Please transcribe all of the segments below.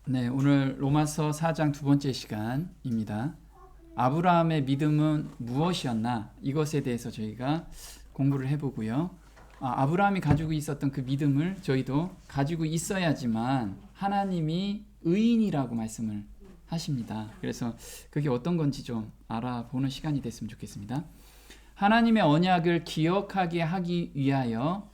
네, 오늘 로마서 4장 두 번째 시간입니다. 아브라함의 믿음은 무엇이었나? 이것에 대해서 저희가 공부를 해보고요. 아브라함이 가지고 있었던 그 믿음을 저희도 가지고 있어야지만 하나님이 의인이라고 말씀을 하십니다. 그래서 그게 어떤 건지 좀 알아보는 시간이 됐으면 좋겠습니다. 하나님의 언약을 기억하게 하기 위하여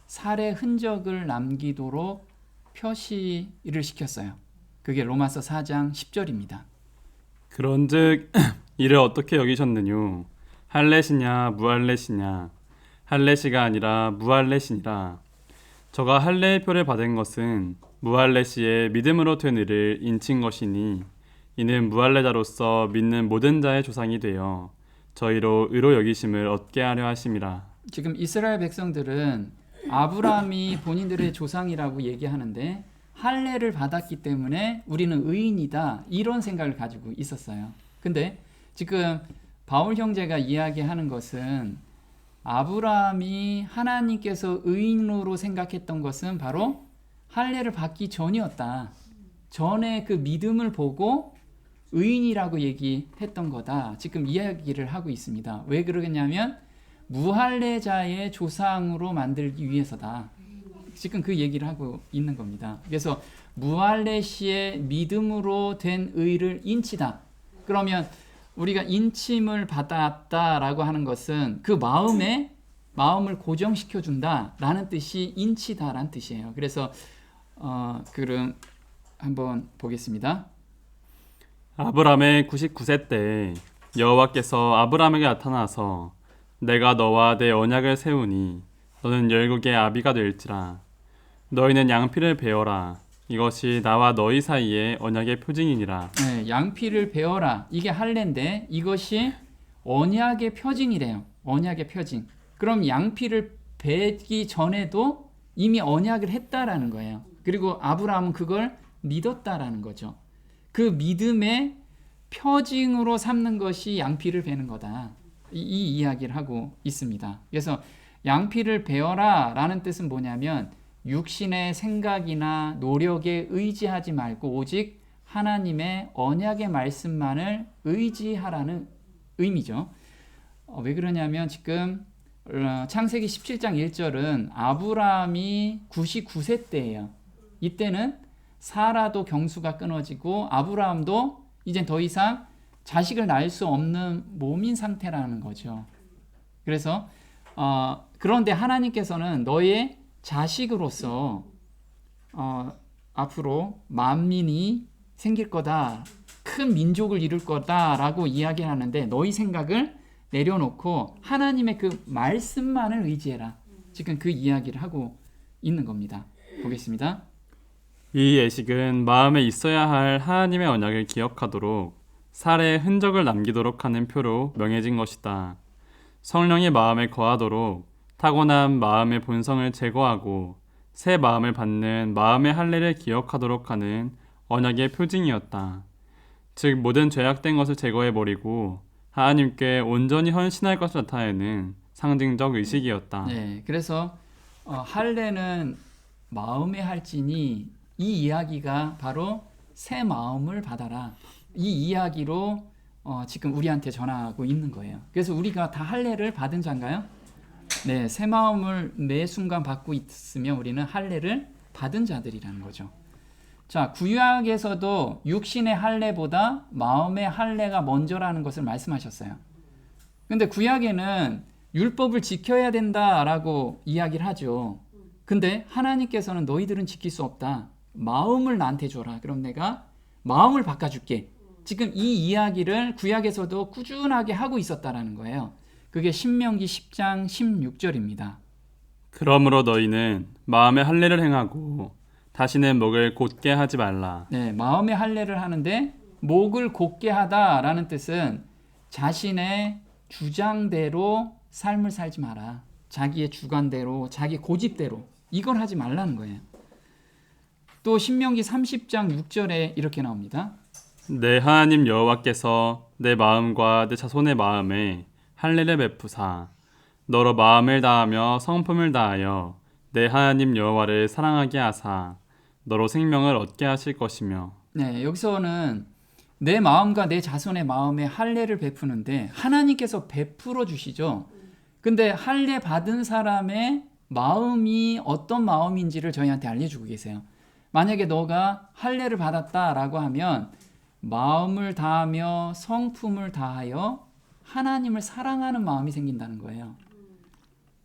살의 흔적을 남기도록 표시를 시켰어요. 그게 로마서 4장 10절입니다. 그런즉 이를 어떻게 여기셨느뇨? 할례시냐 무할례시냐? 할례시가 아니라 무할례시니라. 저가 할례의 표를 받은 것은 무할례시의 믿음으로 된 의를 인친 것이니 이는 무할례자로서 믿는 모든 자의 조상이 되어 저희로 의로 여기심을 얻게 하려 하심이라. 지금 이스라엘 백성들은 아브라함이 본인들의 조상이라고 얘기하는데 할례를 받았기 때문에 우리는 의인이다, 이런 생각을 가지고 있었어요. 근데 지금 바울 형제가 이야기하는 것은 아브라함이 하나님께서 의인으로 생각했던 것은 바로 할례를 받기 전이었다. 전에 그 믿음을 보고 의인이라고 얘기했던 거다. 지금 이야기를 하고 있습니다. 왜 그러겠냐면 무할례자의 조상으로 만들기 위해서다. 지금 그 얘기를 하고 있는 겁니다. 그래서 무할례시의 믿음으로 된 의를 인치다. 그러면 우리가 인침을 받았다라고 하는 것은 그 마음을 고정시켜 준다라는 뜻이 인치다라는 뜻이에요. 그래서 그럼 한번 보겠습니다. 아브라함의 99세 때 여호와께서 아브라함에게 나타나서 내가 너와 내 언약을 세우니 너는 열국의 아비가 될지라. 너희는 양피를 베어라. 이것이 나와 너희 사이의 언약의 표징이니라. 네, 양피를 베어라. 이게 할례인데 이것이 언약의 표징이래요. 언약의 표징. 그럼 양피를 베기 전에도 이미 언약을 했다라는 거예요. 그리고 아브라함은 그걸 믿었다라는 거죠. 그 믿음의 표징으로 삼는 것이 양피를 베는 거다. 이 이야기를 하고 있습니다. 그래서 양피를 베어라 라는 뜻은 뭐냐면 육신의 생각이나 노력에 의지하지 말고 오직 하나님의 언약의 말씀만을 의지하라는 의미죠. 왜 그러냐면 지금 창세기 17장 1절은 아브라함이 99세 때예요. 이때는 사라도 경수가 끊어지고 아브라함도 이제 더 이상 자식을 낳을 수 없는 몸인 상태라는 거죠. 그래서 그런데 하나님께서는 너의 자식으로서 앞으로 만민이 생길 거다, 큰 민족을 이룰 거다라고 이야기하는데 너희 생각을 내려놓고 하나님의 그 말씀만을 의지해라. 지금 그 이야기를 하고 있는 겁니다. 보겠습니다. 이 예식은 마음에 있어야 할 하나님의 언약을 기억하도록 살의 흔적을 남기도록 하는 표로 명해진 것이다. 성령이 마음에 거하도록 타고난 마음의 본성을 제거하고 새 마음을 받는 마음의 할례를 기억하도록 하는 언약의 표징이었다. 즉 모든 죄악된 것을 제거해버리고 하나님께 온전히 헌신할 것을 나타내는 상징적 의식이었다. 네, 그래서 할례는 마음의 할지니 이 이야기가 바로 새 마음을 받아라. 이 이야기로 지금 우리한테 전하고 있는 거예요. 그래서 우리가 다 할례를 받은 자인가요? 네, 새 마음을 매 순간 받고 있으면 우리는 할례를 받은 자들이라는 거죠. 자, 구약에서도 육신의 할례보다 마음의 할례가 먼저라는 것을 말씀하셨어요. 근데 구약에는 율법을 지켜야 된다라고 이야기를 하죠. 근데 하나님께서는 너희들은 지킬 수 없다. 마음을 나한테 줘라. 그럼 내가 마음을 바꿔줄게. 지금 이 이야기를 구약에서도 꾸준하게 하고 있었다라는 거예요. 그게 신명기 10장 16절입니다. 그러므로 너희는 마음의 할례를 행하고 다시는 목을 곧게 하지 말라. 네, 마음의 할례를 하는데 목을 곧게 하다라는 뜻은 자신의 주장대로 삶을 살지 마라. 자기의 주관대로, 자기 고집대로 이걸 하지 말라는 거예요. 또 신명기 30장 6절에 이렇게 나옵니다. 내 하나님 여호와께서 내 마음과 내 자손의 마음에 할례를 베푸사 너로 마음을 다하며 성품을 다하여 내 하나님 여호와를 사랑하게 하사 너로 생명을 얻게 하실 것이며. 네, 여기서는 내 마음과 내 자손의 마음에 할례를 베푸는데 하나님께서 베풀어 주시죠. 근데 할례 받은 사람의 마음이 어떤 마음인지를 저희한테 알려주고 계세요. 만약에 너가 할례를 받았다라고 하면 마음을 다하며 성품을 다하여 하나님을 사랑하는 마음이 생긴다는 거예요.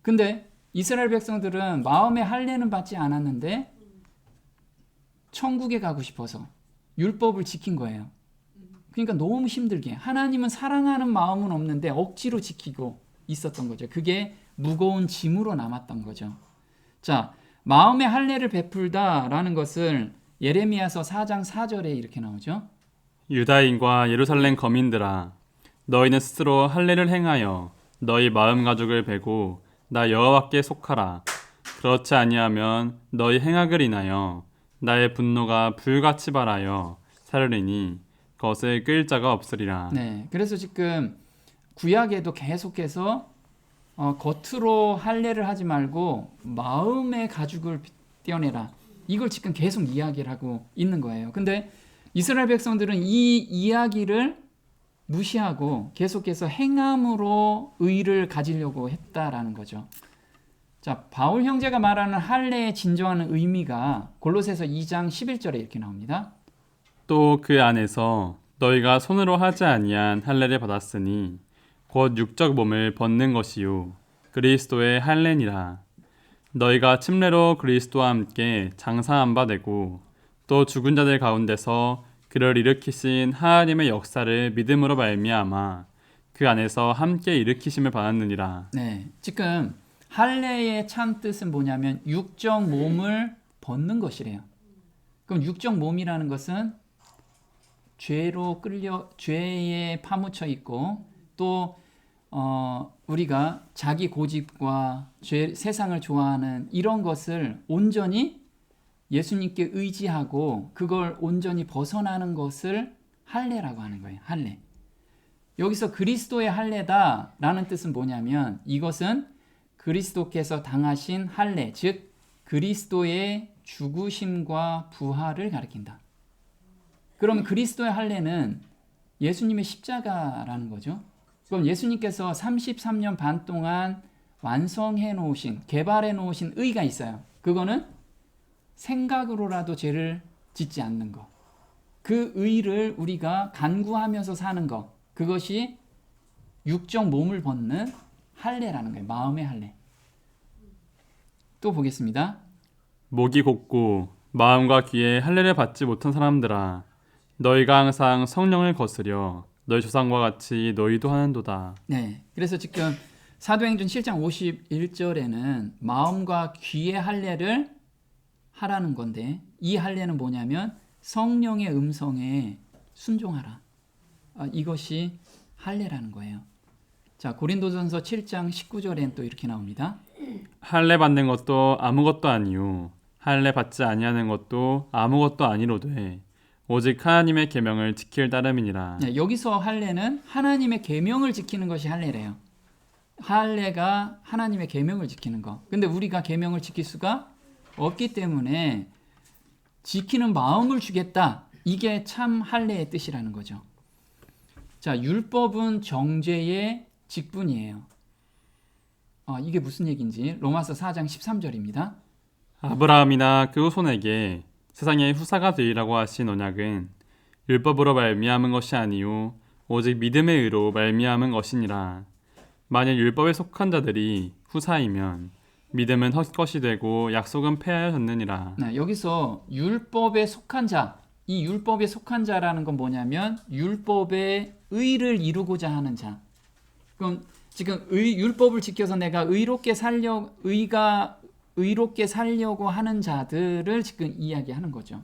근데 이스라엘 백성들은 마음의 할례는 받지 않았는데 천국에 가고 싶어서 율법을 지킨 거예요. 그러니까 너무 힘들게 하나님은 사랑하는 마음은 없는데 억지로 지키고 있었던 거죠. 그게 무거운 짐으로 남았던 거죠. 자, 마음의 할례를 베풀다라는 것을 예레미야서 4장 4절에 이렇게 나오죠. 유다인과 예루살렘 거민들아, 너희는 스스로 할례를 행하여 너희 마음 가죽을 베고 나 여호와께 속하라. 그렇지 아니하면 너희 행악을 인하여 나의 분노가 불같이 발하여 사르리니 그것을 끌 자가 없으리라. 네, 그래서 지금 구약에도 계속해서 겉으로 할례를 하지 말고 마음의 가죽을 떼어내라. 이걸 지금 계속 이야기를 하고 있는 거예요. 근데 이스라엘 백성들은 이 이야기를 무시하고 계속해서 행함으로 의를 가지려고 했다라는 거죠. 자, 바울 형제가 말하는 할례의 진정한 의미가 골로새서 2장 11절에 이렇게 나옵니다. 또 그 안에서 너희가 손으로 하지 아니한 할례를 받았으니 곧 육적 몸을 벗는 것이요 그리스도의 할례니라. 너희가 침례로 그리스도와 함께 장사한 바 되고 또 죽은 자들 가운데서 그를 일으키신 하나님의 역사를 믿음으로 말미암아 그 안에서 함께 일으키심을 받았느니라. 네, 지금 할례의 참 뜻은 뭐냐면 육적 몸을 벗는 것이래요. 그럼 육적 몸이라는 것은 죄에 파묻혀 있고 또 우리가 자기 고집과 세상을 좋아하는 이런 것을 온전히 예수님께 의지하고 그걸 온전히 벗어나는 것을 할례라고 하는 거예요. 할례. 여기서 그리스도의 할례다라는 뜻은 뭐냐면 이것은 그리스도께서 당하신 할례, 즉 그리스도의 죽으심과 부활을 가리킨다. 그러면 그리스도의 할례는 예수님의 십자가라는 거죠. 그럼 예수님께서 33년 반 동안 완성해 놓으신, 개발해 놓으신 의가 있어요. 그거는 생각으로라도 죄를 짓지 않는 것. 그 의를 우리가 간구하면서 사는 것. 그것이 육적 몸을 벗는 할례라는 거예요. 마음의 할례. 또 보겠습니다. 목이 곧고 마음과 귀에 할례를 받지 못한 사람들아, 너희가 항상 성령을 거스려 너희 조상과 같이 너희도 하는도다. 네, 그래서 지금 사도행전 7장 51절에는 마음과 귀의 할례를 하라는 건데 이 할례는 뭐냐면 성령의 음성에 순종하라. 이것이 할례라는 거예요. 자, 고린도전서 7장 19절엔 또 이렇게 나옵니다. 할례 받는 것도 아무것도 아니요 할례 받지 아니하는 것도 아무것도 아니로되 오직 하나님의 계명을 지킬 따름이니라. 네, 여기서 할례는 하나님의 계명을 지키는 것이 할례래요. 할례가 하나님의 계명을 지키는 거. 근데 우리가 계명을 지킬 수가 없기 때문에 지키는 마음을 주겠다. 이게 참 할례의 뜻이라는 거죠. 자, 율법은 정죄의 직분이에요. 이게 무슨 얘기인지 로마서 4장 13절입니다. 아브라함이나 그 후손에게 세상의 후사가 되리라고 하신 언약은 율법으로 말미암은 것이 아니요 오직 믿음의 의로 말미암은 것이니라. 만일 율법에 속한 자들이 후사이면 믿음은 헛것이 되고 약속은 폐하여졌느니라. 네, 여기서 율법에 속한 자, 이 율법에 속한 자라는 건 뭐냐면 율법의 의를 이루고자 하는 자. 그럼 지금 율법을 지켜서 내가 의롭게 살려고 하는 자들을 지금 이야기하는 거죠.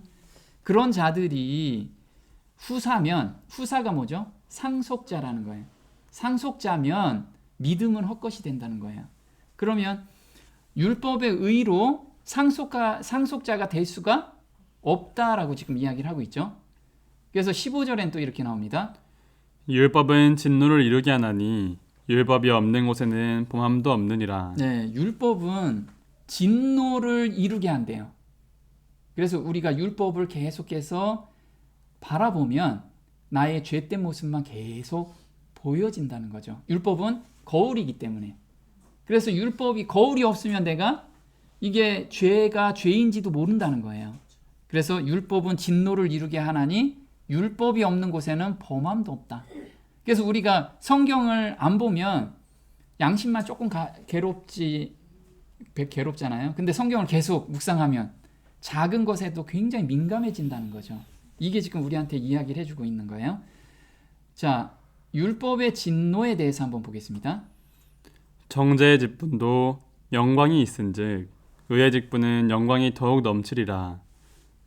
그런 자들이 후사면, 후사가 뭐죠? 상속자라는 거예요. 상속자면 믿음은 헛것이 된다는 거예요. 그러면 율법의 의로 상속자가 될 수가 없다라고 지금 이야기를 하고 있죠. 그래서 15절엔 또 이렇게 나옵니다. 율법은 진노를 이루게 하나니 율법이 없는 곳에는 범함도 없느니라. 네, 율법은 진노를 이루게 한대요. 그래서 우리가 율법을 계속해서 바라보면 나의 죄된 모습만 계속 보여진다는 거죠. 율법은 거울이기 때문에. 그래서 율법이 거울이 없으면 내가 이게 죄가 죄인지도 모른다는 거예요. 그래서 율법은 진노를 이루게 하나니 율법이 없는 곳에는 범함도 없다. 그래서 우리가 성경을 안 보면 양심만 조금 괴롭잖아요. 근데 성경을 계속 묵상하면 작은 것에도 굉장히 민감해진다는 거죠. 이게 지금 우리한테 이야기를 해주고 있는 거예요. 자, 율법의 진노에 대해서 한번 보겠습니다. 정죄의 직분도 영광이 있은즉 의의 직분은 영광이 더욱 넘치리라.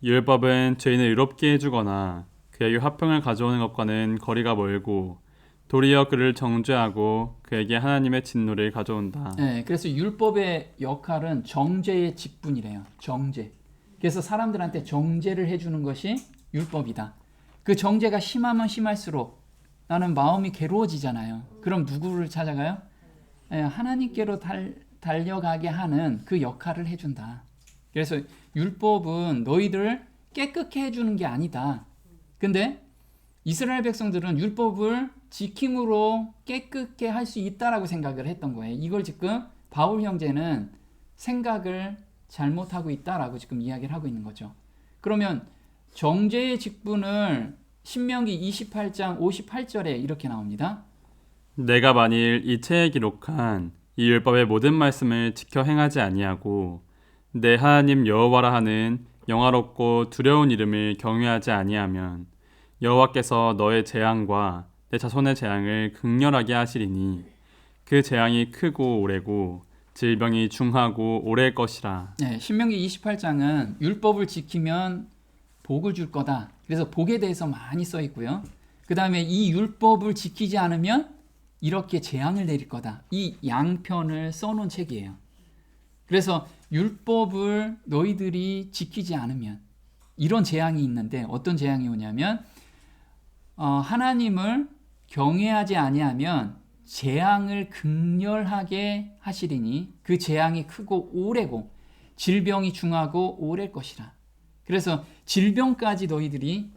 율법은 죄인을 의롭게 해주거나 그에게 화평을 가져오는 것과는 거리가 멀고 도리어 그를 정죄하고 그에게 하나님의 진노를 가져온다. 네, 그래서 율법의 역할은 정죄의 직분이래요. 정죄. 그래서 사람들한테 정죄를 해주는 것이 율법이다. 그 정죄가 심하면 심할수록 나는 마음이 괴로워지잖아요. 그럼 누구를 찾아가요? 하나님께로 달려가게 하는 그 역할을 해준다. 그래서 율법은 너희들을 깨끗게 해주는 게 아니다. 근데 이스라엘 백성들은 율법을 지킴으로 깨끗게 할 수 있다라고 생각을 했던 거예요. 이걸 지금 바울 형제는 생각을 잘못하고 있다라고 지금 이야기를 하고 있는 거죠. 그러면 정죄의 직분을 신명기 28장 58절에 이렇게 나옵니다. 내가 만일 이 책에 기록한 이 율법의 모든 말씀을 지켜 행하지 아니하고 내 하나님 여호와라 하는 영화롭고 두려운 이름을 경외하지 아니하면 여호와께서 너의 재앙과 내 자손의 재앙을 극렬하게 하시리니 그 재앙이 크고 오래고 질병이 중하고 오래일 것이라. 네, 신명기 28장은 율법을 지키면 복을 줄 거다. 그래서 복에 대해서 많이 써 있고요. 그 다음에 이 율법을 지키지 않으면 이렇게 재앙을 내릴 거다. 이 양편을 써놓은 책이에요. 그래서 율법을 너희들이 지키지 않으면 이런 재앙이 있는데 어떤 재앙이 오냐면 하나님을 경외하지 아니하면 재앙을 극렬하게 하시리니 그 재앙이 크고 오래고 질병이 중하고 오래일 것이라. 그래서 질병까지 너희들이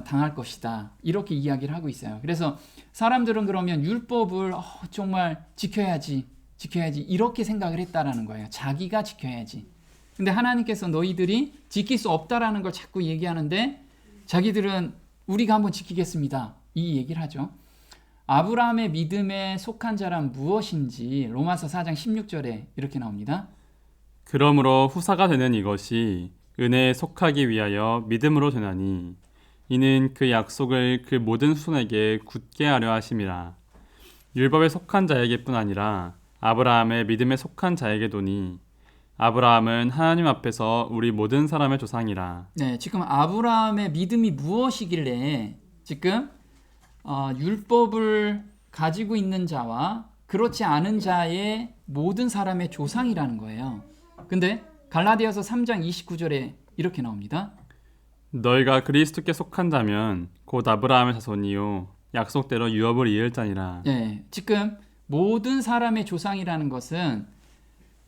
당할 것이다. 이렇게 이야기를 하고 있어요. 그래서 사람들은 그러면 율법을 정말 지켜야지 이렇게 생각을 했다라는 거예요. 자기가 지켜야지. 근데 하나님께서 너희들이 지킬 수 없다라는 걸 자꾸 얘기하는데 자기들은 우리가 한번 지키겠습니다. 이 얘기를 하죠. 아브라함의 믿음에 속한 자란 무엇인지 로마서 4장 16절에 이렇게 나옵니다. 그러므로 후사가 되는 이것이 은혜에 속하기 위하여 믿음으로 되나니 이는 그 약속을 그 모든 후손에게 굳게 하려 하심이라. 율법에 속한 자에게뿐 아니라 아브라함의 믿음에 속한 자에게도니 아브라함은 하나님 앞에서 우리 모든 사람의 조상이라. 네, 지금 아브라함의 믿음이 무엇이길래 지금 율법을 가지고 있는 자와 그렇지 않은 자의 모든 사람의 조상이라는 거예요. 근데 갈라디아서 3장 29절에 이렇게 나옵니다. 너희가 그리스도께 속한 자면 곧 아브라함의 자손이요 약속대로 유업을 이을 자니라. 네, 지금 모든 사람의 조상이라는 것은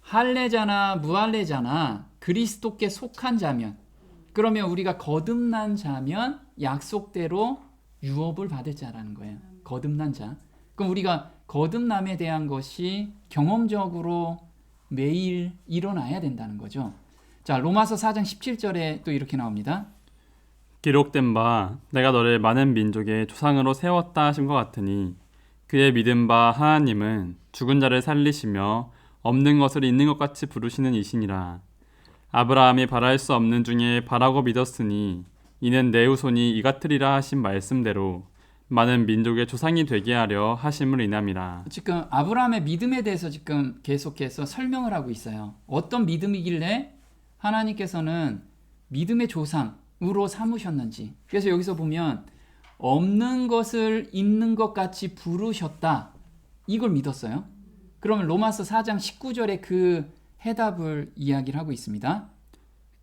할례자나 무할례자나 그리스도께 속한 자면, 그러면 우리가 거듭난 자면 약속대로 유업을 받을 자라는 거예요. 거듭난 자. 그럼 우리가 거듭남에 대한 것이 경험적으로 매일 일어나야 된다는 거죠. 자, 로마서 4장 17절에 또 이렇게 나옵니다. 기록된 바 내가 너를 많은 민족의 조상으로 세웠다 하신 것 같으니 그의 믿은 바 하나님은 죽은 자를 살리시며 없는 것을 있는 것 같이 부르시는 이시니라. 아브라함이 바랄 수 없는 중에 바라고 믿었으니 이는 내 후손이 이같으리라 하신 말씀대로 많은 민족의 조상이 되게 하려 하심을 인함이라. 지금 아브라함의 믿음에 대해서 지금 계속해서 설명을 하고 있어요. 어떤 믿음이길래 하나님께서는 믿음의 조상으로 삼으셨는지. 그래서 여기서 보면 없는 것을 있는 것 같이 부르셨다. 이걸 믿었어요. 그러면 로마서 4장 19절에 그 해답을 이야기를 하고 있습니다.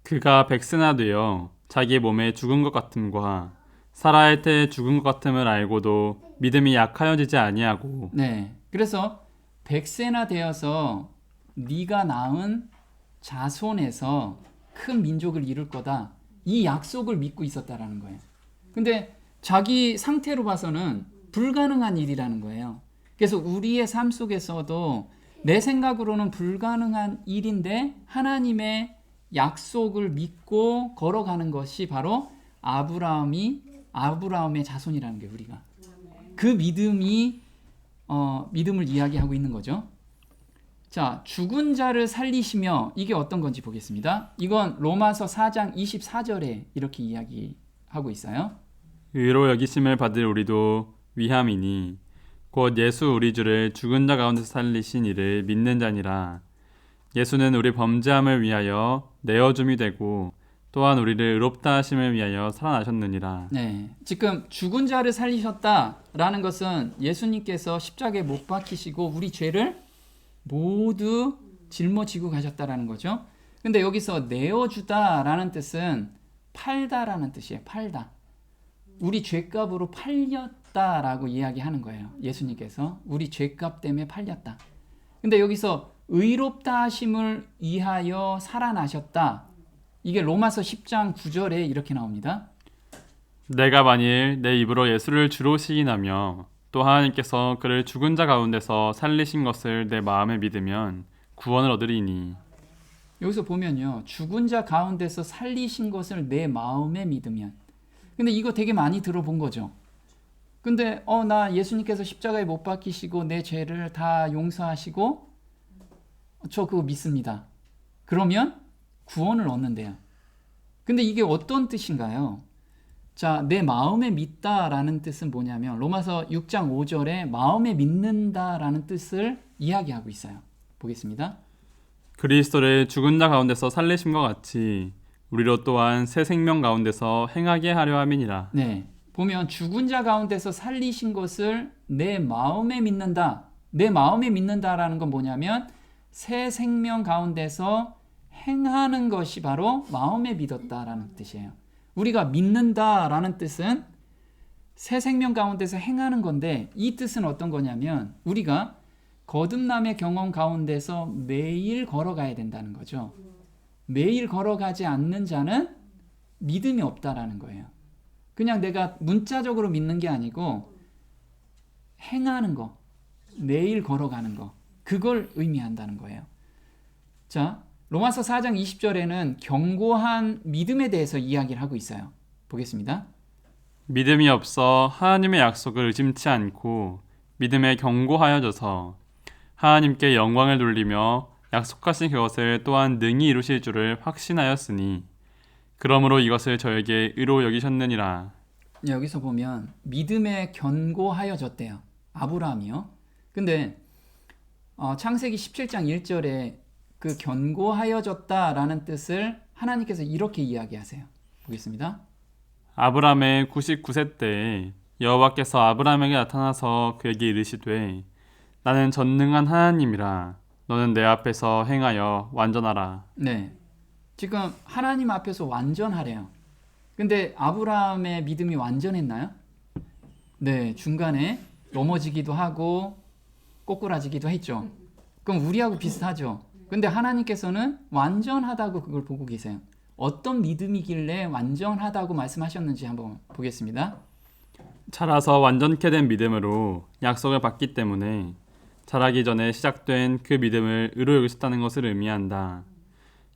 그가 백세나 되어 자기 몸에 죽은 것 같음과 살아할 때 죽은 것 같음을 알고도 믿음이 약하여지지 아니하고. 네, 그래서 백세나 되어서 네가 낳은 자손에서 큰 민족을 이룰 거다. 이 약속을 믿고 있었다라는 거예요. 근데 자기 상태로 봐서는 불가능한 일이라는 거예요. 그래서 우리의 삶 속에서도 내 생각으로는 불가능한 일인데 하나님의 약속을 믿고 걸어가는 것이 바로 아브라함의 자손이라는 게 우리가 그 믿음을 이야기하고 있는 거죠. 자, 죽은 자를 살리시며 이게 어떤 건지 보겠습니다. 이건 로마서 4장 24절에 이렇게 이야기하고 있어요. 의로 여기심을 받을 우리도 위함이니 곧 예수 우리 주를 죽은 자 가운데서 살리신 이를 믿는 자니라. 예수는 우리 범죄함을 위하여 내어줌이 되고 또한 우리를 의롭다 하심을 위하여 살아나셨느니라. 네, 지금 죽은 자를 살리셨다라는 것은 예수님께서 십자가에 못 박히시고 우리 죄를 모두 짊어지고 가셨다라는 거죠. 근데 여기서 내어주다라는 뜻은 팔다라는 뜻이에요. 팔다. 우리 죄값으로 팔렸다라고 이야기하는 거예요. 예수님께서 우리 죄값 때문에 팔렸다. 근데 여기서 의롭다 하심을 위하여 살아나셨다. 이게 로마서 10장 9절에 이렇게 나옵니다. 내가 만일 내 입으로 예수를 주로 시인하며 또 하나님께서 그를 죽은 자 가운데서 살리신 것을 내 마음에 믿으면 구원을 얻으리니. 여기서 보면요. 죽은 자 가운데서 살리신 것을 내 마음에 믿으면. 근데 이거 되게 많이 들어본 거죠. 근데 나 예수님께서 십자가에 못 박히시고 내 죄를 다 용서하시고 저 그거 믿습니다. 그러면 구원을 얻는데요. 근데 이게 어떤 뜻인가요? 자, 내 마음에 믿다라는 뜻은 뭐냐면 로마서 6장 5절에 마음에 믿는다라는 뜻을 이야기하고 있어요. 보겠습니다. 그리스도를 죽은 자 가운데서 살리심과 같이 우리로 또한 새 생명 가운데서 행하게 하려 함이니라. 네, 보면 죽은 자 가운데서 살리신 것을 내 마음에 믿는다. 내 마음에 믿는다라는 건 뭐냐면 새 생명 가운데서 행하는 것이 바로 마음에 믿었다라는 뜻이에요. 우리가 믿는다라는 뜻은 새 생명 가운데서 행하는 건데 이 뜻은 어떤 거냐면 우리가 거듭남의 경험 가운데서 매일 걸어가야 된다는 거죠. 매일 걸어가지 않는 자는 믿음이 없다라는 거예요. 그냥 내가 문자적으로 믿는 게 아니고 행하는 거, 매일 걸어가는 거, 그걸 의미한다는 거예요. 자, 로마서 4장 20절에는 견고한 믿음에 대해서 이야기를 하고 있어요. 보겠습니다. 믿음이 없어 하나님의 약속을 의심치 않고 믿음에 견고하여져서 하나님께 영광을 돌리며 약속하신 그것을 또한 능히 이루실 줄을 확신하였으니 그러므로 이것을 저에게 의로 여기셨느니라. 여기서 보면 믿음에 견고하여졌대요. 아브라함이요. 근데 창세기 17장 1절에 그 견고하여졌다라는 뜻을 하나님께서 이렇게 이야기하세요. 보겠습니다. 아브라함의 99세 때에 여호와께서 아브라함에게 나타나서 그에게 이르시되 나는 전능한 하나님이라 너는 내 앞에서 행하여 완전하라. 네, 지금 하나님 앞에서 완전하래요. 근데 아브라함의 믿음이 완전했나요? 네, 중간에 넘어지기도 하고 꼬꾸라지기도 했죠. 그럼 우리하고 비슷하죠. 근데 하나님께서는 완전하다고 그걸 보고 계세요. 어떤 믿음이길래 완전하다고 말씀하셨는지 한번 보겠습니다. 자라서 완전케 된 믿음으로 약속을 받기 때문에 자라기 전에 시작된 그 믿음을 의로 여기셨다는 것을 의미한다.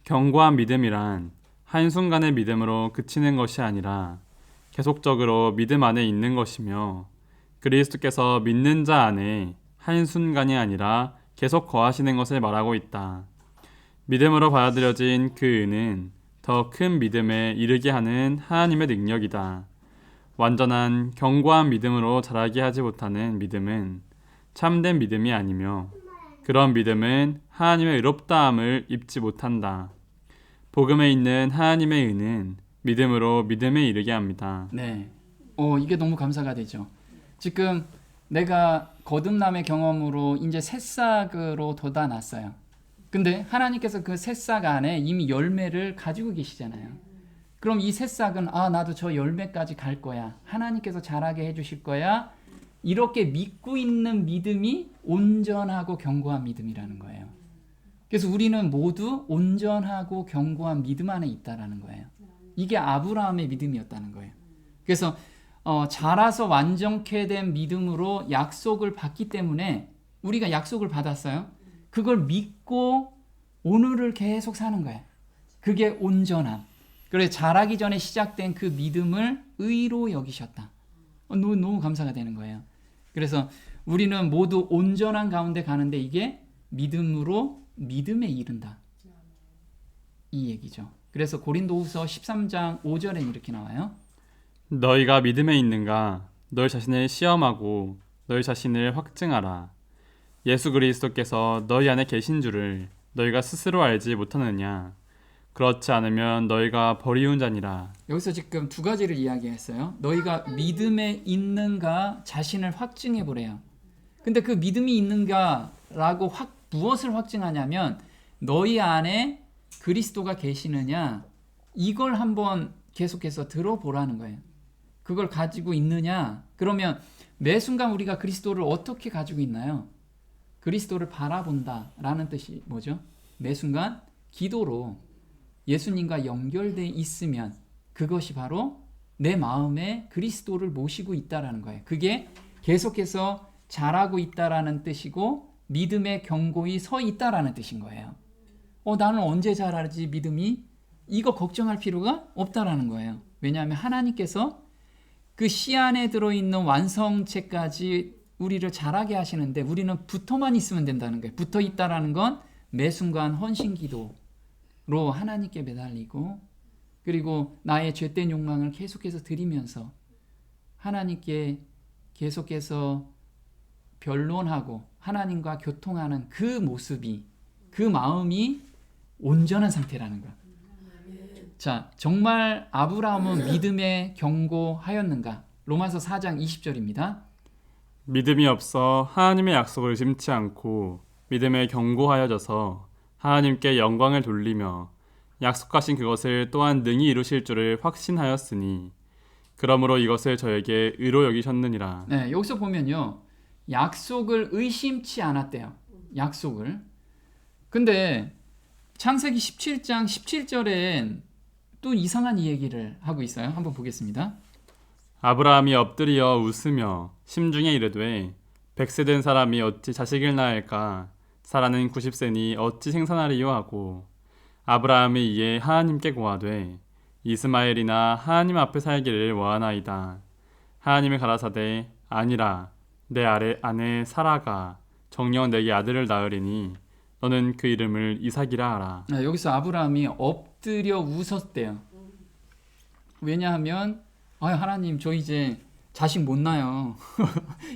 견고한 믿음이란 한순간의 믿음으로 그치는 것이 아니라 계속적으로 믿음 안에 있는 것이며 그리스도께서 믿는 자 안에 한순간이 아니라 계속 거하시는 것을 말하고 있다. 믿음으로 받아들여진 그 은은 더 큰 믿음에 이르게 하는 하나님의 능력이다. 완전한 견고한 믿음으로 자라게 하지 못하는 믿음은 참된 믿음이 아니며 그런 믿음은 하나님의 의롭다함을 입지 못한다. 복음에 있는 하나님의 은은 믿음으로 믿음에 이르게 합니다. 네, 이게 너무 감사가 되죠. 지금 내가 거듭남의 경험으로 이제 새싹으로 돋아났어요. 근데 하나님께서 그 새싹 안에 이미 열매를 가지고 계시잖아요. 그럼 이 새싹은 나도 저 열매까지 갈 거야. 하나님께서 자라게 해주실 거야. 이렇게 믿고 있는 믿음이 온전하고 견고한 믿음이라는 거예요. 그래서 우리는 모두 온전하고 견고한 믿음 안에 있다라는 거예요. 이게 아브라함의 믿음이었다는 거예요. 그래서 자라서 완전케 된 믿음으로 약속을 받기 때문에 우리가 약속을 받았어요. 그걸 믿고 오늘을 계속 사는 거예요. 그게 온전함. 그래서 자라기 전에 시작된 그 믿음을 의로 여기셨다. 너무 감사가 되는 거예요. 그래서 우리는 모두 온전한 가운데 가는데 이게 믿음으로 믿음에 이른다. 이 얘기죠. 그래서 고린도후서 13장 5절에 이렇게 나와요. 너희가 믿음에 있는가? 너희 자신을 시험하고 너희 자신을 확증하라. 예수 그리스도께서 너희 안에 계신 줄을 너희가 스스로 알지 못하느냐? 그렇지 않으면 너희가 버리운 자니라. 여기서 지금 두 가지를 이야기했어요. 너희가 믿음에 있는가 자신을 확증해 보래요. 근데 그 믿음이 있는가라고 무엇을 확증하냐면 너희 안에 그리스도가 계시느냐 이걸 한번 계속해서 들어보라는 거예요. 그걸 가지고 있느냐? 그러면 매 순간 우리가 그리스도를 어떻게 가지고 있나요? 그리스도를 바라본다라는 뜻이 뭐죠? 매 순간 기도로 예수님과 연결돼 있으면 그것이 바로 내 마음에 그리스도를 모시고 있다라는 거예요. 그게 계속해서 자라고 있다라는 뜻이고 믿음에 견고히 서 있다라는 뜻인 거예요. 나는 언제 자라지 믿음이? 이거 걱정할 필요가 없다라는 거예요. 왜냐하면 하나님께서 그 씨 안에 들어있는 완성체까지 우리를 자라게 하시는데 우리는 붙어만 있으면 된다는 거예요. 붙어 있다라는 건 매 순간 헌신기도로 하나님께 매달리고 그리고 나의 죄된 욕망을 계속해서 드리면서 하나님께 계속해서 변론하고 하나님과 교통하는 그 모습이 그 마음이 온전한 상태라는 거야. 자, 정말 아브라함은 믿음에 견고하였는가? 로마서 4장 20절입니다. 믿음이 없어 하나님의 약속을 의심치 않고 믿음에 견고하여져서 하나님께 영광을 돌리며 약속하신 그것을 또한 능히 이루실 줄을 확신하였으니 그러므로 이것을 저에게 의로 여기셨느니라. 네, 여기서 보면요. 약속을 의심치 않았대요. 약속을. 근데 창세기 17장 17절엔 또 이상한 얘기를 하고 있어요. 한번 보겠습니다. 아브라함이 엎드려 웃으며 심중에 이르되 100세 된 사람이 어찌 자식을 낳을까? 사라는 90세니 어찌 생산하리요 하고 아브라함이 이에 하나님께 고하되 이스마엘이나 하나님 앞에 살기를 원하나이다. 하나님이 가라사대 아니라 내 아내 사라가 정녕 내게 아들을 낳으리니 너는 그 이름을 이삭이라 하라. 네, 여기서 아브라함이 엎드려 웃었대요. 왜냐하면 하나님 저 이제 자식 못 낳아요.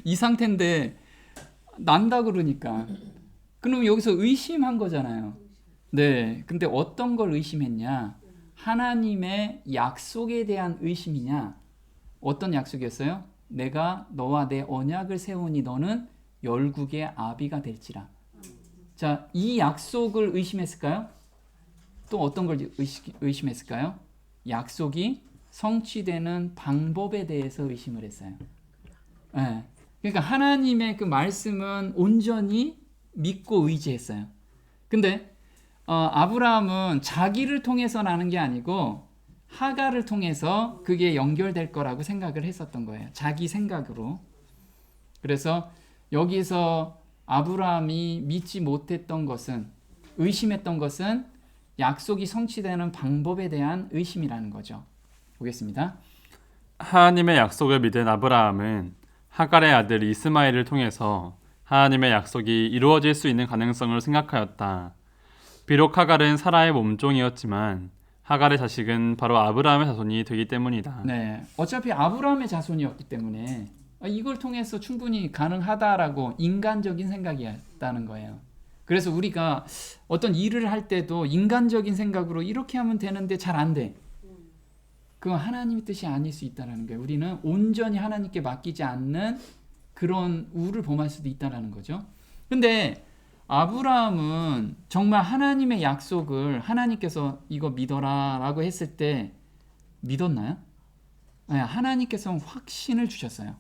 이 상태인데 난다 그러니까. 그럼 여기서 의심한 거잖아요. 네, 근데 어떤 걸 의심했냐? 하나님의 약속에 대한 의심이냐? 어떤 약속이었어요? 내가 너와 내 언약을 세우니 너는 열국의 아비가 될지라. 자, 이 약속을 의심했을까요? 또 어떤 걸 의심했을까요? 약속이 성취되는 방법에 대해서 의심을 했어요. 네. 그러니까 하나님의 그 말씀은 온전히 믿고 의지했어요. 근데 아브라함은 자기를 통해서 나는 게 아니고 하갈을 통해서 그게 연결될 거라고 생각을 했었던 거예요. 자기 생각으로. 그래서 여기서 아브라함이 믿지 못했던 것은 의심했던 것은 약속이 성취되는 방법에 대한 의심이라는 거죠. 보겠습니다. 하나님의 약속을 믿은 아브라함은 하갈의 아들 이스마엘을 통해서 하나님의 약속이 이루어질 수 있는 가능성을 생각하였다. 비록 하갈은 사라의 몸종이었지만 하갈의 자식은 바로 아브라함의 자손이 되기 때문이다. 네, 어차피 아브라함의 자손이었기 때문에 이걸 통해서 충분히 가능하다라고 인간적인 생각이었다는 거예요. 그래서 우리가 어떤 일을 할 때도 인간적인 생각으로 이렇게 하면 되는데 잘 안 돼. 그건 하나님의 뜻이 아닐 수 있다는 거예요. 우리는 온전히 하나님께 맡기지 않는 그런 우를 범할 수도 있다는 거죠. 근데 아브라함은 정말 하나님의 약속을 하나님께서 이거 믿어라 라고 했을 때 믿었나요? 네, 하나님께서 확신을 주셨어요.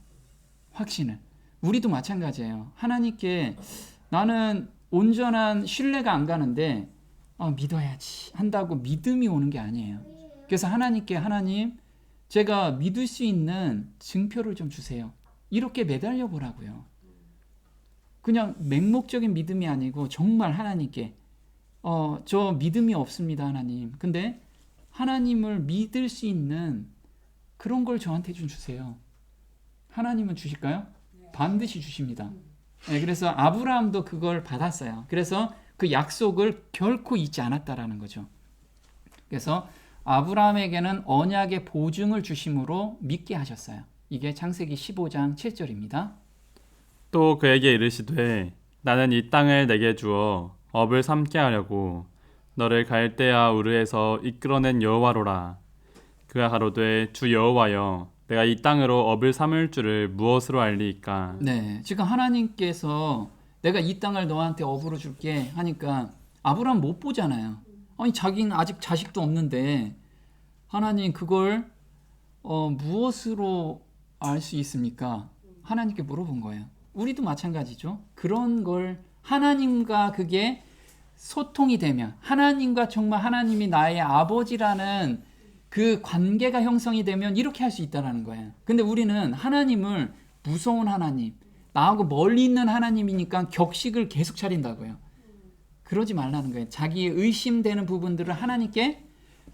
확신을. 우리도 마찬가지예요. 하나님께 나는 온전한 신뢰가 안 가는데 믿어야지 한다고 믿음이 오는 게 아니에요. 그래서 하나님께 하나님 제가 믿을 수 있는 증표를 좀 주세요. 이렇게 매달려 보라고요. 그냥 맹목적인 믿음이 아니고 정말 하나님께 저 믿음이 없습니다 하나님. 근데 하나님을 믿을 수 있는 그런 걸 저한테 좀 주세요. 하나님은 주실까요? 반드시 주십니다. 네, 그래서 아브라함도 그걸 받았어요. 그래서 그 약속을 결코 잊지 않았다라는 거죠. 그래서 아브라함에게는 언약의 보증을 주심으로 믿게 하셨어요. 이게 창세기 15장 7절입니다. 또 그에게 이르시되 나는 이 땅을 내게 주어 업을 삼게 하려고 너를 갈대아 우르에서 이끌어낸 여호와로라. 그가 가로되 주 여호와여 내가 이 땅으로 업을 삼을 줄을 무엇으로 알리이까? 네, 지금 하나님께서 내가 이 땅을 너한테 업으로 줄게 하니까 아브라함 못 보잖아요. 아니 자기는 아직 자식도 없는데 하나님 그걸 무엇으로 알 수 있습니까? 하나님께 물어본 거예요. 우리도 마찬가지죠. 그런 걸 하나님과 그게 소통이 되면 하나님과 정말 하나님이 나의 아버지라는 그 관계가 형성이 되면 이렇게 할 수 있다는 거예요. 근데 우리는 하나님을 무서운 하나님, 나하고 멀리 있는 하나님이니까 격식을 계속 차린다고요. 그러지 말라는 거예요. 자기의 의심되는 부분들을 하나님께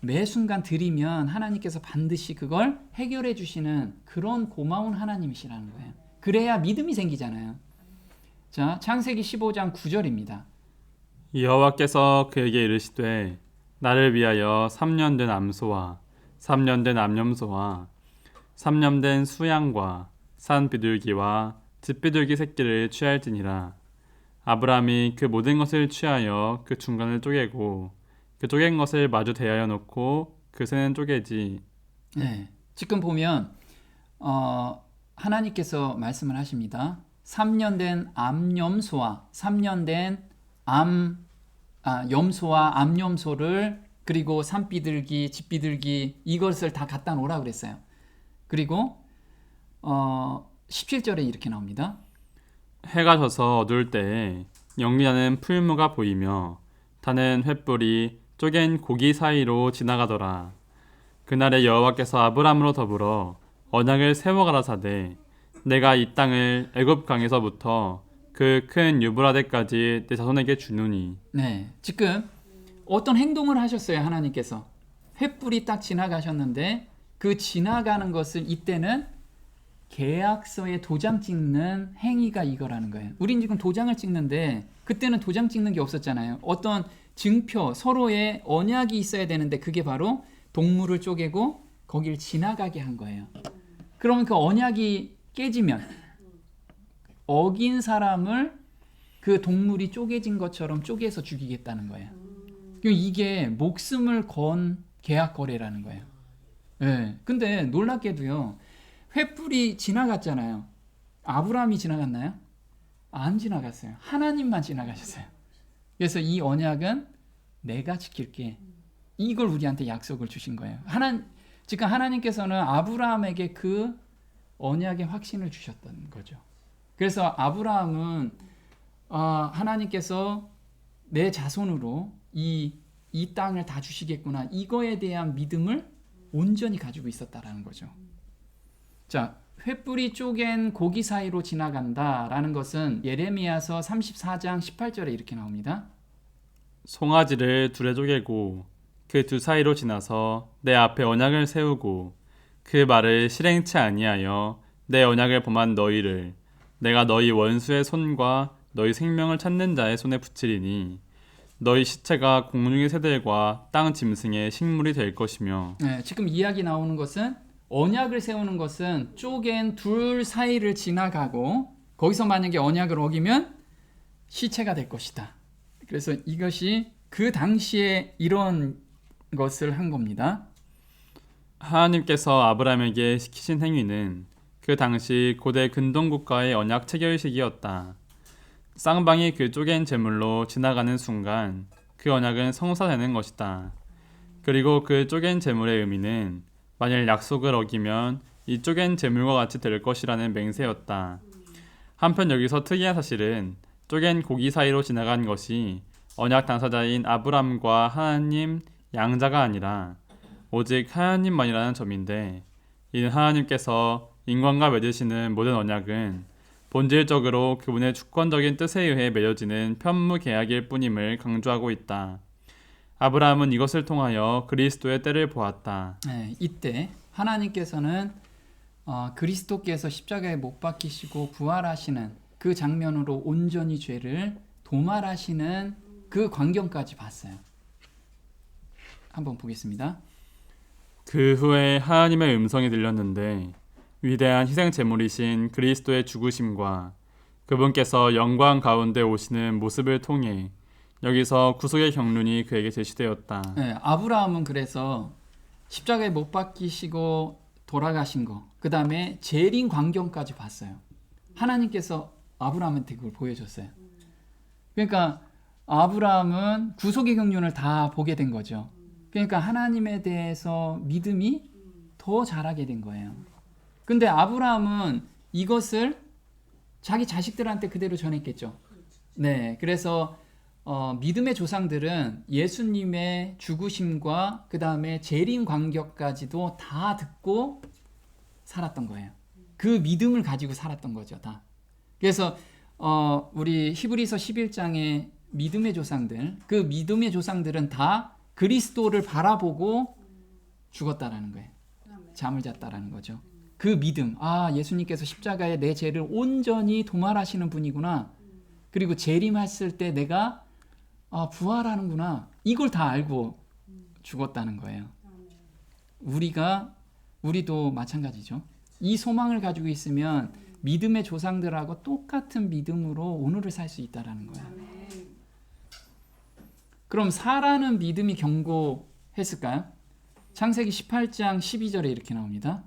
매 순간 드리면 하나님께서 반드시 그걸 해결해 주시는 그런 고마운 하나님이시라는 거예요. 그래야 믿음이 생기잖아요. 자, 창세기 15장 9절입니다. 여호와께서 그에게 이르시되 나를 위하여 3년 된 암소와 3년 된 암염소와 3년 된 수양과 산 비둘기와 집 비둘기 새끼를 취할지니라. 아브라함이 그 모든 것을 취하여 그 중간을 쪼개고 그 쪼갠 것을 마주 대하여 놓고 그 새는 쪼개지. 네, 지금 보면 하나님께서 말씀을 하십니다. 3년 된 암염소와 3년 된 염소와 암염소를 그리고 산비둘기, 집비둘기 이것을 다 갖다 놓으라 그랬어요. 그리고 17절에 이렇게 나옵니다. 해가 져서 어두울 때에 영리하는 풀무가 보이며 타는 횃불이 쪼갠 고기 사이로 지나가더라. 그날에 여호와께서 아브람으로 더불어 언약을 세워 가라사대 내가 이 땅을 애굽 강에서부터 그 큰 유브라데까지 내 자손에게 주노니. 네, 지금 어떤 행동을 하셨어요 하나님께서. 횃불이 딱 지나가셨는데 그 지나가는 것을 이때는 계약서에 도장 찍는 행위가 이거라는 거예요. 우린 지금 도장을 찍는데 그때는 도장 찍는 게 없었잖아요. 어떤 증표, 서로의 언약이 있어야 되는데 그게 바로 동물을 쪼개고 거기를 지나가게 한 거예요. 그러면 그 언약이 깨지면 어긴 사람을 그 동물이 쪼개진 것처럼 쪼개서 죽이겠다는 거예요. 이게 목숨을 건 계약 거래라는 거예요. 네. 근데 놀랍게도요. 횃불이 지나갔잖아요. 아브라함이 지나갔나요? 안 지나갔어요. 하나님만 지나가셨어요. 그래서 이 언약은 내가 지킬게. 이걸 우리한테 약속을 주신 거예요. 지금 하나님께서는 아브라함에게 그 언약의 확신을 주셨던 거죠. 그래서 아브라함은 하나님께서 내 자손으로 이 땅을 다 주시겠구나. 이거에 대한 믿음을 온전히 가지고 있었다라는 거죠. 자, 횃불이 쪼갠 고기 사이로 지나간다라는 것은 예레미야서 34장 18절에 이렇게 나옵니다. 송아지를 둘에 쪼개고 그 두 사이로 지나서 내 앞에 언약을 세우고 그 말을 실행치 아니하여 내 언약을 범한 너희를 내가 너희 원수의 손과 너희 생명을 찾는 자의 손에 붙이리니 너희 시체가 공중의 새들과 땅 짐승의 식물이 될 것이며. 네, 지금 이야기 나오는 것은 언약을 세우는 것은 쪼갠 둘 사이를 지나가고 거기서 만약에 언약을 어기면 시체가 될 것이다. 그래서 이것이 그 당시에 이런 것을 한 겁니다. 하나님께서 아브라함에게 시키신 행위는 그 당시 고대 근동국가의 언약 체결식이었다. 쌍방이 그 쪼갠 제물로 지나가는 순간 그 언약은 성사되는 것이다. 그리고 그 쪼갠 제물의 의미는 만일 약속을 어기면 이 쪼갠 제물과 같이 될 것이라는 맹세였다. 한편 여기서 특이한 사실은 쪼갠 고기 사이로 지나간 것이 언약 당사자인 아브람과 하나님 양자가 아니라 오직 하나님만이라는 점인데, 이는 하나님께서 인간과 맺으시는 모든 언약은 본질적으로 그분의 주권적인 뜻에 의해 맺어지는 편무 계약일 뿐임을 강조하고 있다. 아브라함은 이것을 통하여 그리스도의 때를 보았다. 네, 이때 하나님께서는 그리스도께서 십자가에 못 박히시고 부활하시는 그 장면으로 온전히 죄를 도말하시는 그 광경까지 봤어요. 한번 보겠습니다. 그 후에 하나님의 음성이 들렸는데 위대한 희생 제물이신 그리스도의 죽으심과 그분께서 영광 가운데 오시는 모습을 통해 여기서 구속의 경륜이 그에게 제시되었다. 네, 아브라함은 그래서 십자가에 못 박히시고 돌아가신 거, 그 다음에 재림 광경까지 봤어요. 하나님께서 아브라함한테 그걸 보여줬어요. 그러니까 아브라함은 구속의 경륜을 다 보게 된 거죠. 그러니까 하나님에 대해서 믿음이 더 자라게 된 거예요. 근데 아브라함은 이것을 자기 자식들한테 그대로 전했겠죠. 네, 그래서 믿음의 조상들은 예수님의 죽으심과 그 다음에 재림 광경까지도 다 듣고 살았던 거예요. 그 믿음을 가지고 살았던 거죠, 다. 그래서 우리 히브리서 11장의 믿음의 조상들, 그 믿음의 조상들은 다 그리스도를 바라보고 죽었다라는 거예요. 잠을 잤다라는 거죠. 그 믿음, 예수님께서 십자가에 내 죄를 온전히 도말하시는 분이구나. 그리고 재림했을 때 내가 부활하는구나. 이걸 다 알고 죽었다는 거예요. 우리도 마찬가지죠. 이 소망을 가지고 있으면 믿음의 조상들하고 똑같은 믿음으로 오늘을 살 수 있다라는 거예요. 그럼 사라는 믿음이 견고했을까요? 창세기 18장 12절에 이렇게 나옵니다.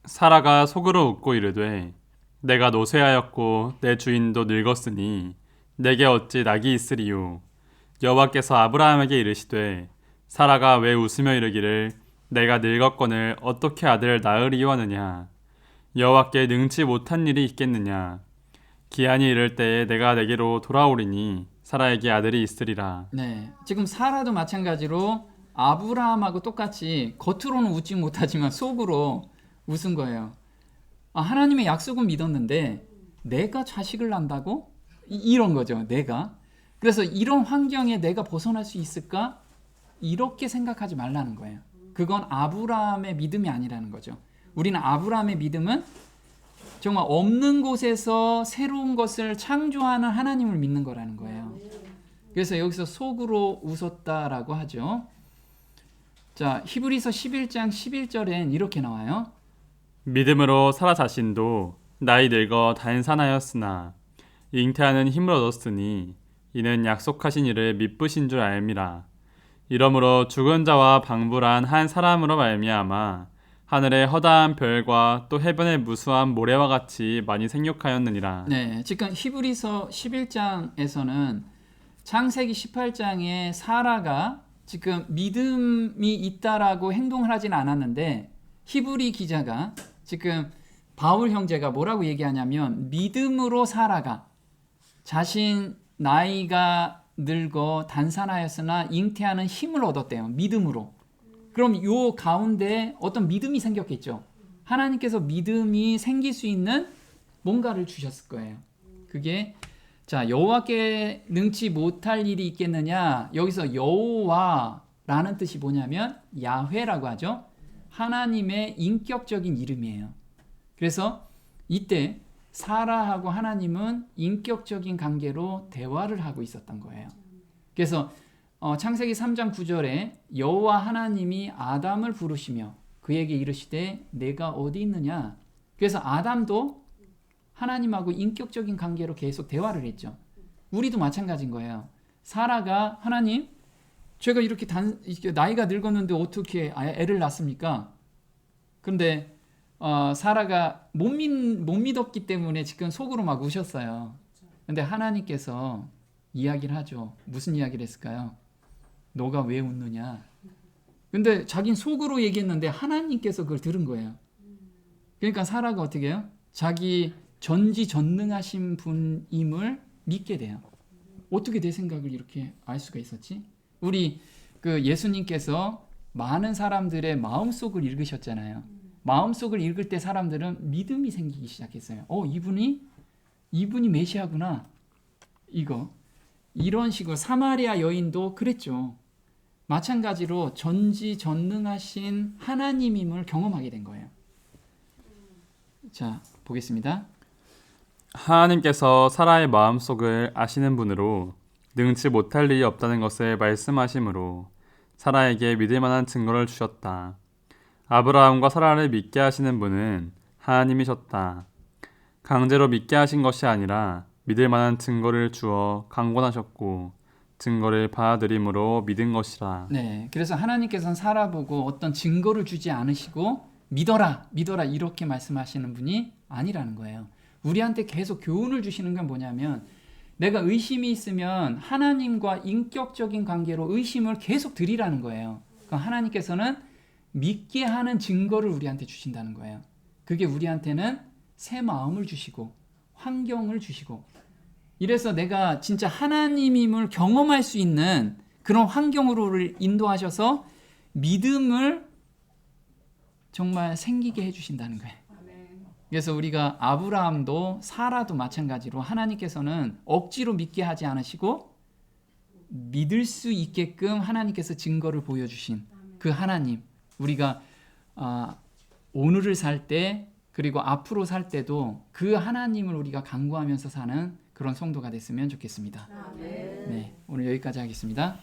사라가 속으로 웃고 이르되 내가 노쇠하였고 내 주인도 늙었으니 내게 어찌 낙이 있으리요. 여호와께서 아브라함에게 이르시되 사라가 왜 웃으며 이르기를 내가 늙었거늘 어떻게 아들을 낳으리요 하느냐. 여호와께 능치 못한 일이 있겠느냐. 기한이 이를 때에 내가 내게로 돌아오리니 사라에게 아들이 있으리라. 네, 지금 사라도 마찬가지로 아브라함하고 똑같이 겉으로는 웃지 못하지만 속으로 웃은 거예요. 하나님의 약속은 믿었는데 내가 자식을 낳는다고? 이런 거죠, 내가. 그래서 이런 환경에 내가 벗어날 수 있을까? 이렇게 생각하지 말라는 거예요. 그건 아브라함의 믿음이 아니라는 거죠. 우리는 아브라함의 믿음은 정말 없는 곳에서 새로운 것을 창조하는 하나님을 믿는 거라는 거예요. 그래서 여기서 속으로 웃었다라고 하죠. 자, 히브리서 11장 11절엔 이렇게 나와요. 믿음으로 사라 자신도 나이 늙어 단산하였으나 잉태하는 힘을 얻었으니 이는 약속하신 이를 미쁘신 줄 알미라. 이러므로 죽은 자와 방불한 한 사람으로 말미암아 하늘의 허다한 별과 또 해변의 무수한 모래와 같이 많이 생육하였느니라. 네, 지금 히브리서 11장에서는 창세기 18장에 사라가 지금 믿음이 있다라고 행동을 하진 않았는데 히브리 기자가 지금 바울 형제가 뭐라고 얘기하냐면 믿음으로 사라가 자신 나이가 늙어 단산하였으나 잉태하는 힘을 얻었대요. 믿음으로. 그럼 요 가운데 어떤 믿음이 생겼겠죠. 하나님께서 믿음이 생길 수 있는 뭔가를 주셨을 거예요. 그게 자, 여호와께 능치 못할 일이 있겠느냐. 여기서 여호와라는 뜻이 뭐냐면 야훼라고 하죠. 하나님의 인격적인 이름이에요. 그래서 이때 사라하고 하나님은 인격적인 관계로 대화를 하고 있었던 거예요. 그래서 창세기 3장 9절에 여호와 하나님이 아담을 부르시며 그에게 이르시되 내가 어디 있느냐. 그래서 아담도 하나님하고 인격적인 관계로 계속 대화를 했죠. 우리도 마찬가지인 거예요. 사라가 하나님, 제가 이렇게 나이가 늙었는데 어떻게 애를 낳습니까? 그런데 사라가 못 믿었기 때문에 지금 속으로 막 우셨어요. 근데 하나님께서 이야기를 하죠. 무슨 이야기를 했을까요? 너가 왜 웃느냐? 근데 자기는 속으로 얘기했는데 하나님께서 그걸 들은 거예요. 그러니까 사라가 어떻게 해요? 자기 전지전능하신 분임을 믿게 돼요. 어떻게 내 생각을 이렇게 알 수가 있었지? 우리 그 예수님께서 많은 사람들의 마음속을 읽으셨잖아요. 마음속을 읽을 때 사람들은 믿음이 생기기 시작했어요. 이분이 메시아구나. 이런 식으로 사마리아 여인도 그랬죠. 마찬가지로 전지전능하신 하나님임을 경험하게 된 거예요. 자, 보겠습니다. 하나님께서 사라의 마음속을 아시는 분으로 능치 못할 일이 없다는 것을 말씀하심으로 사라에게 믿을 만한 증거를 주셨다. 아브라함과 사라를 믿게 하시는 분은 하나님이셨다. 강제로 믿게 하신 것이 아니라 믿을 만한 증거를 주어 강권하셨고 증거를 받아들임으로 믿은 것이라. 네, 그래서 하나님께서는 사라 보고 어떤 증거를 주지 않으시고 믿어라 이렇게 말씀하시는 분이 아니라는 거예요. 우리한테 계속 교훈을 주시는 건 뭐냐면 내가 의심이 있으면 하나님과 인격적인 관계로 의심을 계속 드리라는 거예요. 그러니까 하나님께서는 믿게 하는 증거를 우리한테 주신다는 거예요. 그게 우리한테는 새 마음을 주시고 환경을 주시고, 이래서 내가 진짜 하나님임을 경험할 수 있는 그런 환경으로 우리를 인도하셔서 믿음을 정말 생기게 해주신다는 거예요. 그래서 우리가 아브라함도 사라도 마찬가지로 하나님께서는 억지로 믿게 하지 않으시고 믿을 수 있게끔 하나님께서 증거를 보여주신 그 하나님, 우리가 오늘을 살 때 그리고 앞으로 살 때도 그 하나님을 우리가 간구하면서 사는 그런 성도가 됐으면 좋겠습니다. 네, 오늘 여기까지 하겠습니다.